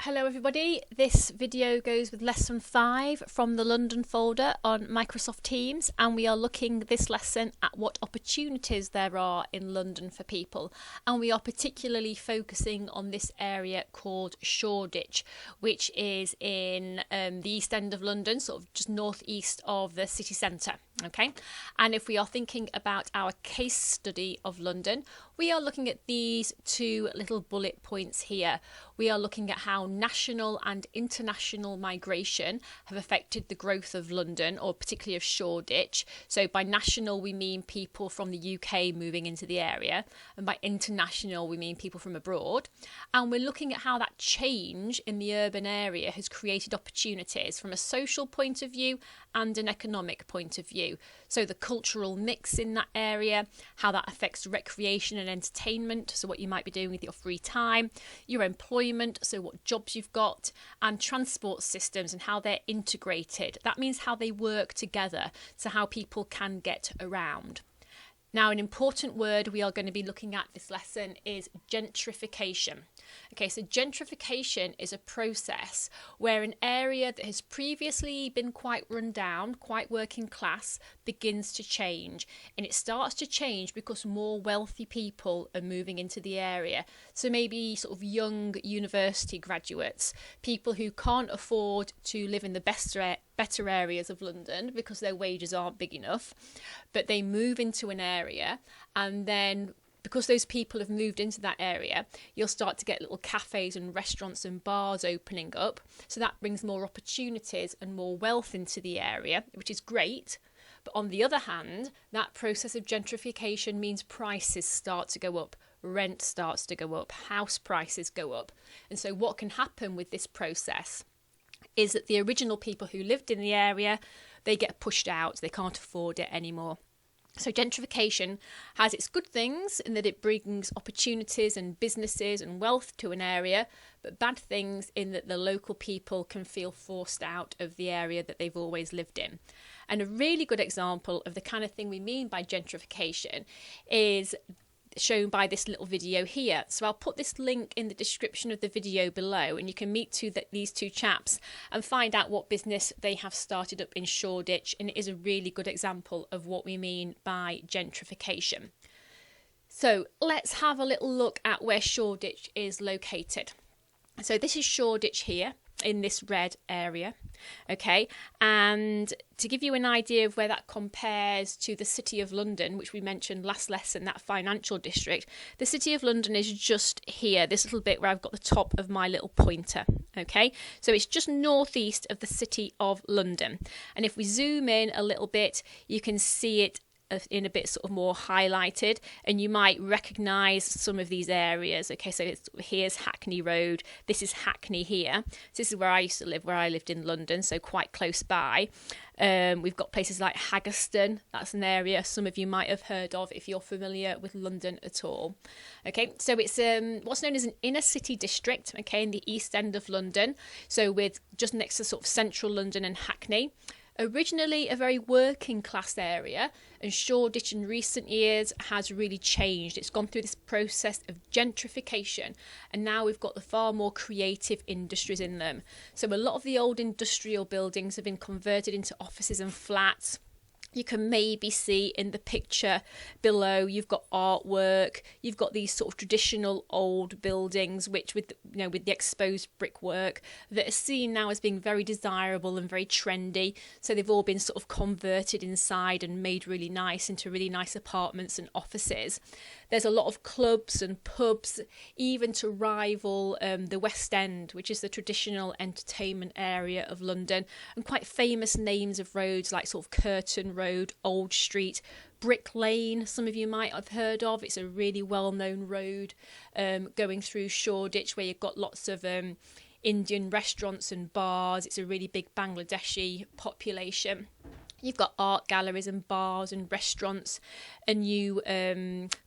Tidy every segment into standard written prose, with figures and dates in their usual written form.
Hello everybody, this video goes with lesson 5 from the London folder on Microsoft Teams, and we are looking this lesson at what opportunities there are in London for people, and we are particularly focusing on this area called Shoreditch, which is in the East End of London, sort of just northeast of the city centre. Okay, and if we are thinking about our case study of London, we are looking at these two little bullet points here. We are looking at how national and international migration have affected the growth of London, or particularly of Shoreditch. So by national we mean people from the UK moving into the area, and by international we mean people from abroad. And we're looking at how that change in the urban area has created opportunities from a social point of view and an economic point of view. So the cultural mix in that area, how that affects recreation and entertainment, so what you might be doing with your free time, your employment, so what jobs you've got, and transport systems and how they're integrated. That means how they work together, so how people can get around. Now, an important word we are going to be looking at this lesson is gentrification. Okay, so gentrification is a process where an area that has previously been quite run down, quite working class, begins to change. And it starts to change because more wealthy people are moving into the area. So maybe sort of young university graduates, people who can't afford to live in the better areas of London because their wages aren't big enough, but they move into an area, and then because those people have moved into that area, you'll start to get little cafes and restaurants and bars opening up. So that brings more opportunities and more wealth into the area, which is great. But on the other hand, that process of gentrification means prices start to go up, rent starts to go up, house prices go up. And so what can happen with this process is that the original people who lived in the area, they get pushed out, they can't afford it anymore. So gentrification has its good things in that it brings opportunities and businesses and wealth to an area, but bad things in that the local people can feel forced out of the area that they've always lived in. And a really good example of the kind of thing we mean by gentrification is shown by this little video here. So I'll put this link in the description of the video below, and you can meet these two chaps and find out what business they have started up in Shoreditch, and it is a really good example of what we mean by gentrification. So let's have a little look at where Shoreditch is located. So this is Shoreditch here in this red area, okay, and to give you an idea of where that compares to the City of London, which we mentioned last lesson, that financial district, the City of London is just here, this little bit where I've got the top of my little pointer, okay, so it's just northeast of the City of London. And if we zoom in a little bit, you can see it in a bit sort of more highlighted, and you might recognise some of these areas. Okay, so here's Hackney Road, this is Hackney here. So this is where I used to live, where I lived in London, so quite close by. We've got places like Haggerston, that's an area some of you might have heard of if you're familiar with London at all. Okay, so it's what's known as an inner city district, okay, in the East End of London, so with just next to sort of central London and Hackney. Originally a very working class area, and Shoreditch in recent years has really changed. It's gone through this process of gentrification, and now we've got the far more creative industries in them. So a lot of the old industrial buildings have been converted into offices and flats. You can maybe see in the picture below, you've got artwork, you've got these sort of traditional old buildings, which with the exposed brickwork, that are seen now as being very desirable and very trendy. So they've all been sort of converted inside and made really nice into really nice apartments and offices. There's a lot of clubs and pubs, even to rival the West End, which is the traditional entertainment area of London, and quite famous names of roads like sort of Curtain Road, Old Street, Brick Lane, some of you might have heard of. It's a really well-known road going through Shoreditch, where you've got lots of Indian restaurants and bars. It's a really big Bangladeshi population. You've got art galleries and bars and restaurants, a new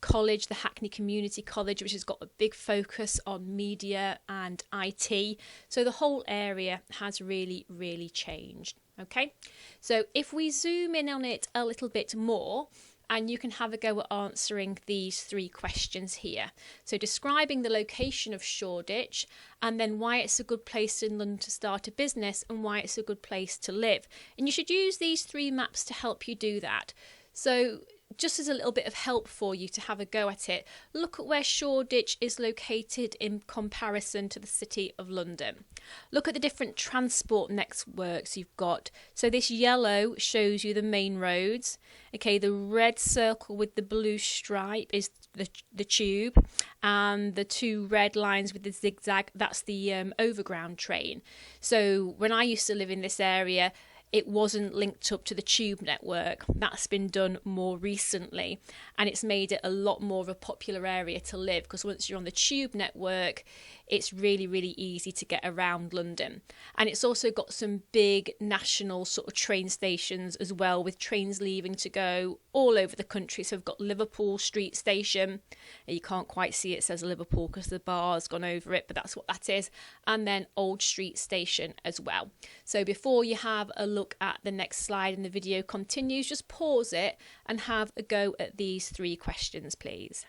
college, the Hackney Community College, which has got a big focus on media and IT. So the whole area has really, really changed. Okay, so if we zoom in on it a little bit more, and you can have a go at answering these 3 questions here. So describing the location of Shoreditch, and then why it's a good place in London to start a business and why it's a good place to live. And you should use these 3 maps to help you do that. So just as a little bit of help for you to have a go at it, look at where Shoreditch is located in comparison to the City of London. Look at the different transport networks you've got. So this yellow shows you the main roads. Okay, the red circle with the blue stripe is the tube, and the 2 red lines with the zigzag, that's the overground train. So when I used to live in this area, it wasn't linked up to the tube network. That's been done more recently, and it's made it a lot more of a popular area to live, because once you're on the tube network, it's really, really easy to get around London. And it's also got some big national sort of train stations as well, with trains leaving to go all over the country. So we've got Liverpool Street Station. You can't quite see it says Liverpool because the bar's gone over it, but that's what that is. And then Old Street Station as well. So before you have a look at the next slide and the video continues, just pause it and have a go at these 3 questions, please.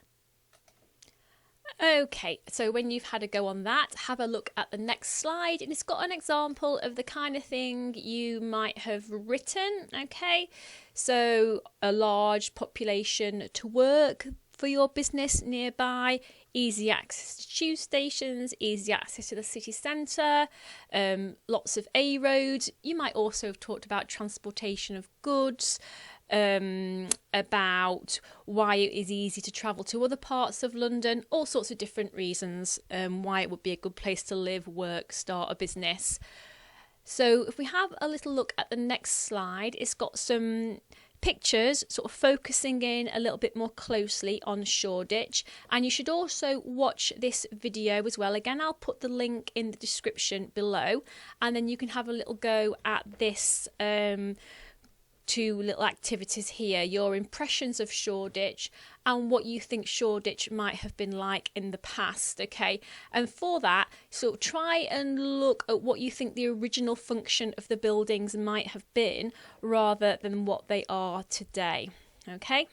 Okay, so when you've had a go on that, have a look at the next slide, and it's got an example of the kind of thing you might have written. Okay, so a large population to work for your business nearby, easy access to tube stations, easy access to the city centre, lots of A roads. You might also have talked about transportation of goods, about why it is easy to travel to other parts of London, all sorts of different reasons why it would be a good place to live, work, start a business. So if we have a little look at the next slide, it's got some pictures sort of focusing in a little bit more closely on Shoreditch, and you should also watch this video as well. Again, I'll put the link in the description below, and then you can have a little go at this 2 little activities here, your impressions of Shoreditch and what you think Shoreditch might have been like in the past. Okay, and for that, so try and look at what you think the original function of the buildings might have been rather than what they are today. Okay.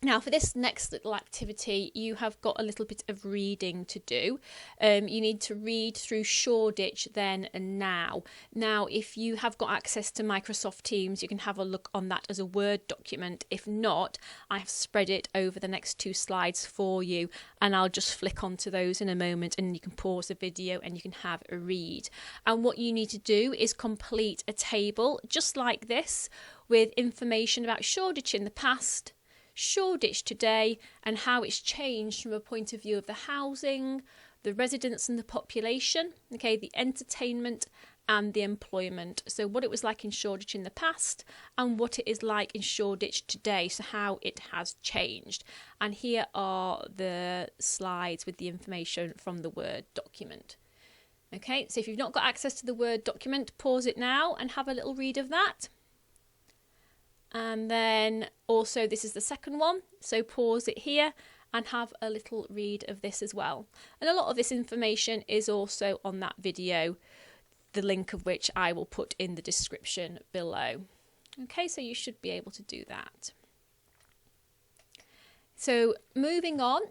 Now, for this next little activity, you have got a little bit of reading to do. You need to read through Shoreditch then and now. Now, if you have got access to Microsoft Teams, you can have a look on that as a Word document. If not, I have spread it over the next 2 slides for you, and I'll just flick onto those in a moment, and you can pause the video and you can have a read. And what you need to do is complete a table just like this with information about Shoreditch in the past, Shoreditch today, and how it's changed from a point of view of the housing, the residents and the population, okay, the entertainment and the employment. So what it was like in Shoreditch in the past and what it is like in Shoreditch today, so how it has changed. And here are the slides with the information from the Word document. Okay, so if you've not got access to the Word document, pause it now and have a little read of that. And then also this is the second one, so pause it here and have a little read of this as well. And a lot of this information is also on that video, the link of which I will put in the description below. Okay, so you should be able to do that. So moving on,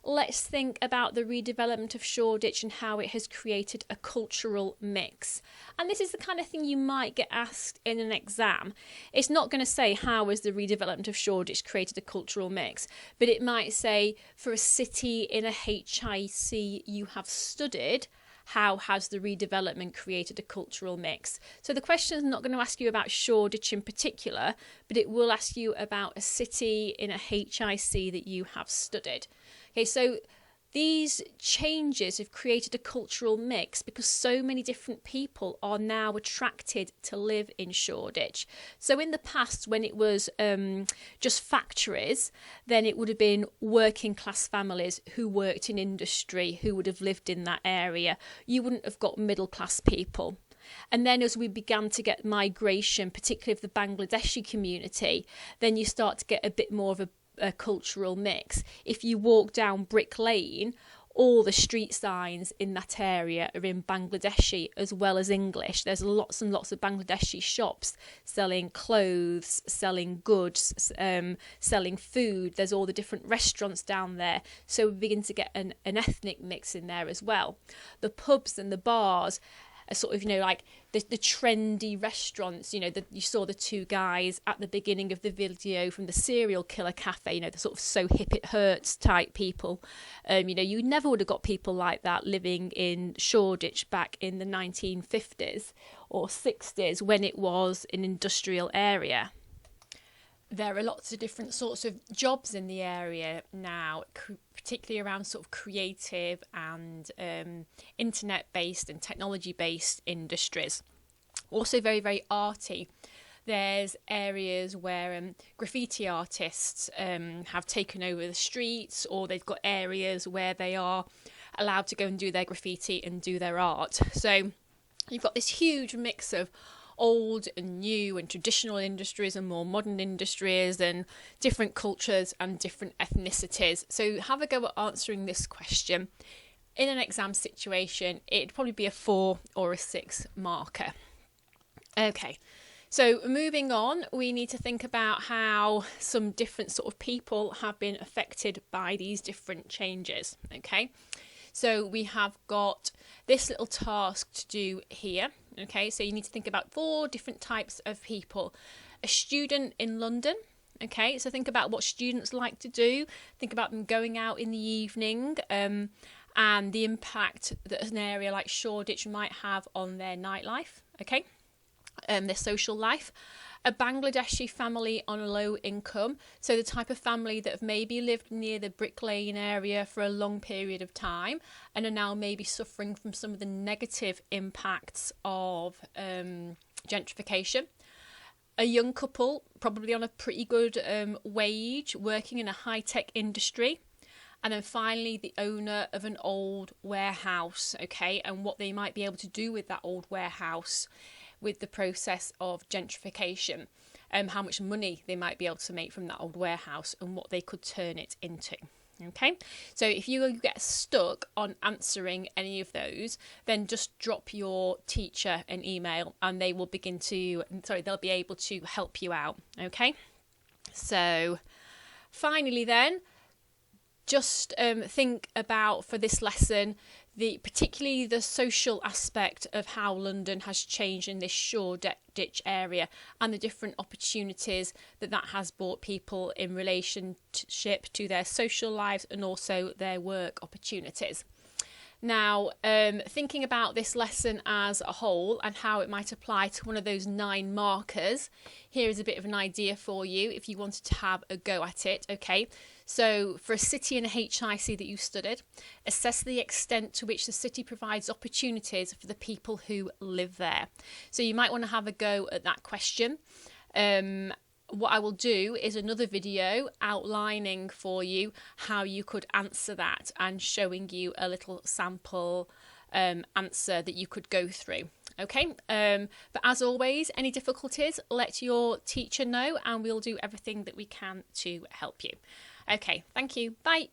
let's think about the redevelopment of Shoreditch and how it has created a cultural mix. And this is the kind of thing you might get asked in an exam. It's not going to say how has the redevelopment of Shoreditch created a cultural mix, but it might say for a city in a HIC you have studied, how has the redevelopment created a cultural mix? So the question is not going to ask you about Shoreditch in particular, but it will ask you about a city in a HIC that you have studied. Okay, so these changes have created a cultural mix because so many different people are now attracted to live in Shoreditch. So in the past, when it was just factories, then it would have been working class families who worked in industry who would have lived in that area. You wouldn't have got middle class people. And then as we began to get migration, particularly of the Bangladeshi community, then you start to get a bit more of a cultural mix. If you walk down Brick Lane, all the street signs in that area are in Bangladeshi as well as English. There's lots and lots of Bangladeshi shops selling clothes, selling goods, selling food. There's all the different restaurants down there. So we begin to get an ethnic mix in there as well. The pubs and the bars are sort of, like the trendy restaurants. You saw the two guys at the beginning of the video from the Serial Killer Cafe, the sort of So Hip It Hurts type people. You never would have got people like that living in Shoreditch back in the 1950s or 60s when it was an industrial area. There are lots of different sorts of jobs in the area now, particularly around sort of creative and internet-based and technology-based industries. Also very, very arty. There's areas where graffiti artists have taken over the streets, or they've got areas where they are allowed to go and do their graffiti and do their art. So you've got this huge mix of old and new and traditional industries and more modern industries and different cultures and different ethnicities. So have a go at answering this question. In an exam situation, it'd probably be a 4 or a 6 marker. Okay, so moving on, we need to think about how some different sort of people have been affected by these different changes. Okay, so we have got this little task to do here. Okay, so you need to think about 4 different types of people. A student in London. Okay, so think about what students like to do. Think about them going out in the evening and the impact that an area like Shoreditch might have on their nightlife. Okay, their social life. A Bangladeshi family on a low income, so the type of family that have maybe lived near the Brick Lane area for a long period of time and are now maybe suffering from some of the negative impacts of gentrification. A young couple, probably on a pretty good wage, working in a high-tech industry. And then finally, the owner of an old warehouse, okay, and what they might be able to do with that old warehouse with the process of gentrification, how much money they might be able to make from that old warehouse and what they could turn it into. Okay, so if you get stuck on answering any of those, then just drop your teacher an email and they will they'll be able to help you out. Okay, so finally then, just think about, for this lesson, particularly the social aspect of how London has changed in this Shoreditch area and the different opportunities that has brought people in relationship to their social lives and also their work opportunities. Now, thinking about this lesson as a whole and how it might apply to one of those 9 markers, here is a bit of an idea for you if you wanted to have a go at it. Okay, so for a city and a HIC that you studied, assess the extent to which the city provides opportunities for the people who live there. So you might want to have a go at that question. What I will do is another video outlining for you how you could answer that and showing you a little sample answer that you could go through. Okay, but as always, any difficulties, let your teacher know and we'll do everything that we can to help you. Okay, thank you. Bye.